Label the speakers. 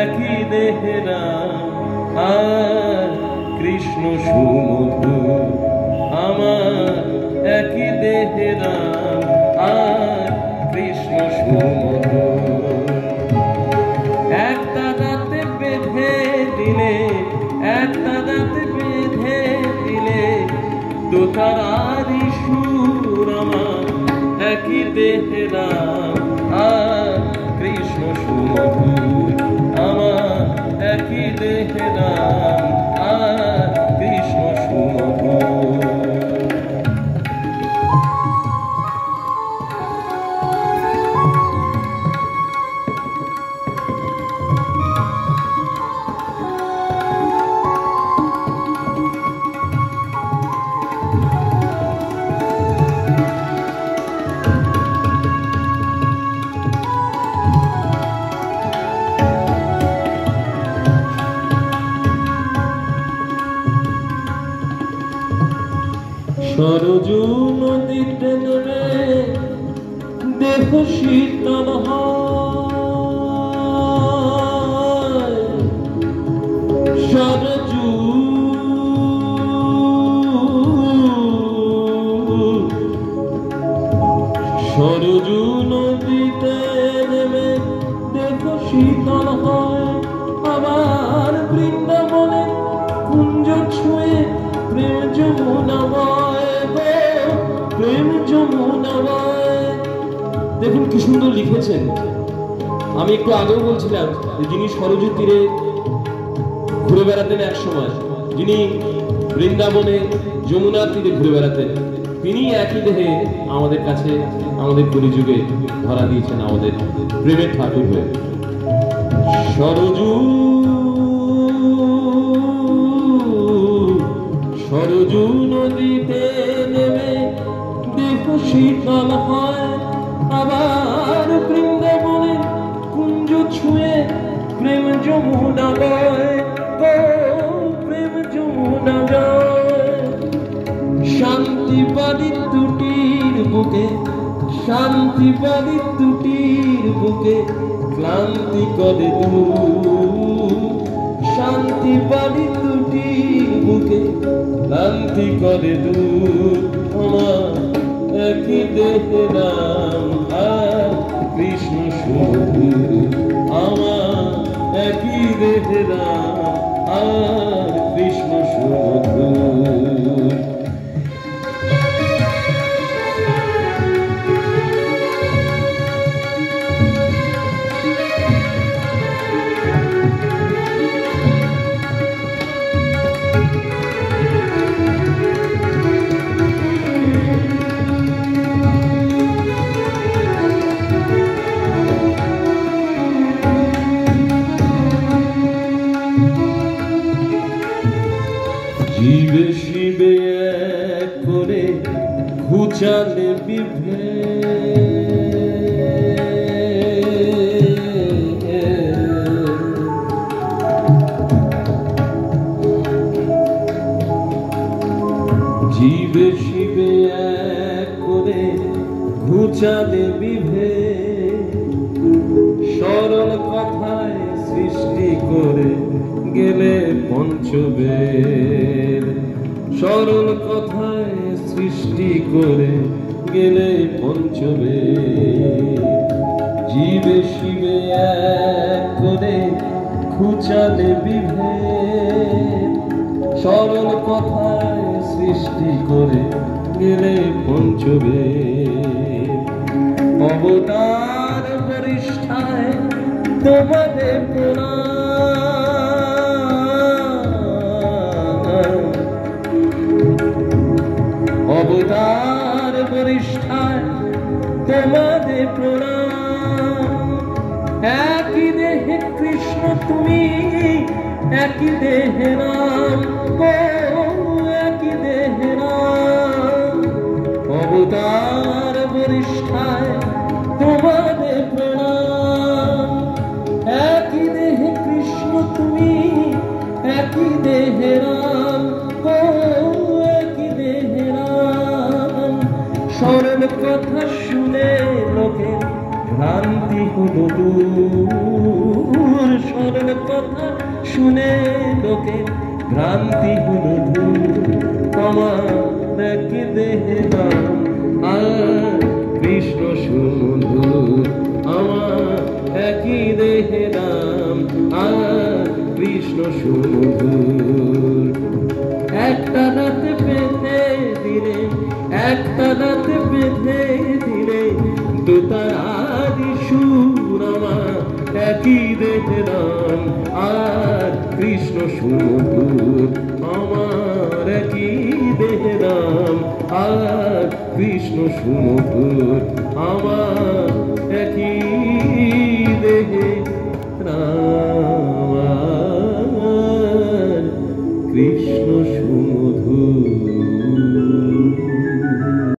Speaker 1: একই দেহে রাম আর কৃষ্ণ সুমধুর। আমার একই দেহে রাম আর কৃষ্ণ সুমধুর। একটা দাঁতে বেঁধে দিলে, একটা দাঁতে বেঁধে দিলে দোতারারি সুর। আমার একই দেহে রাম আর কৃষ্ণ সুমধুর। আমার একই দেহে রাম আর কৃষ্ণ সুমধুর। সরজু নদীতে নেমে দেহ শীতল হয়। সরজু সরজু নদীতে নেমে দেহ শীতল হয়। আবার বৃন্দাবনে কুঞ্জ ছুঁয়ে প্রেম যমুনাময়, প্রেম যমুনাময়। দেখুন কি সুন্দর লিখেছেন। আমি একটু আগেও বলছিলাম যিনি সরজু তীরে ঘুরে বেড়াতেন এক সময়, যিনি বৃন্দাবনে যমুনার তীরে ঘুরে বেড়াতেন, তিনি একই দেহে আমাদের কাছে আমাদের কলিযুগে ধরা দিয়েছেন আমাদের প্রেমের ঠাকুর হয়ে। সরজু সরজু নদীতে নেমে দেহ শীতল হয়। আবার বৃন্দাবনে কুঞ্জ ছুঁয়ে প্রেম যমুনা বয়, প্রেম যমুনা বয়। শান্তি বাড়ি দুটির বুকে, শান্তি বাড়ি দুটির বুকে ক্লান্তি করে দূর। শান্তি বাড়ি দুটির বুকে ক্লান্তি করে দূর। আমার একই দেহে রাম আর কৃষ্ণ সুমধুর। আমার একই দেহে রাম আর কৃষ্ণ সুমধুর। জীবে শিবে এক করে ঘুচালে বিভেদ। জীবে শিবে এক করে ঘুচালে বিভেদ। সরল কথায় সৃষ্টি করে গেলে পঞ্চবেদ। সরল কথায় সৃষ্টি করে গেলে পঞ্চবেদ। জীবে শিবে এক করে ঘুচালে বিভেদ। সরল কথায় সৃষ্টি করে গেলে পঞ্চবেদ। অবতার বরিষ্ঠায় তোমাদের প্রণাম। অবতার বরিষ্ঠায় তোমাদের প্রণাম। একই দেহে কৃষ্ণ তুমি, একই দেহে রাম, একই দেহে রাম। অবতার বরিষ্ঠায় তোমাদের প্রণাম। একই দেহে কৃষ্ণ তুমি, একই দেহে রাম, একই দেহে রাম। সরল কথা শুনে লোকের ভ্রান্তি হলো দূর। সরল শুনে লোকে ভ্রান্তি হলো দূর। আমার একই দেহে নাম আর কৃষ্ণ সুমধুর, আমার একই দেহে নাম আর কৃষ্ণ সুমধুর। একটা নাতে বেঁধে দিলে, একটা নাতে বেঁধে দিলে দুতারি সুর, আমার একই দেহে নাম আর কৃষ্ণ সুমধুর, আমার একই দেহে নাম আর কৃষ্ণ সুমধুর, আমার একই দেহে নাম।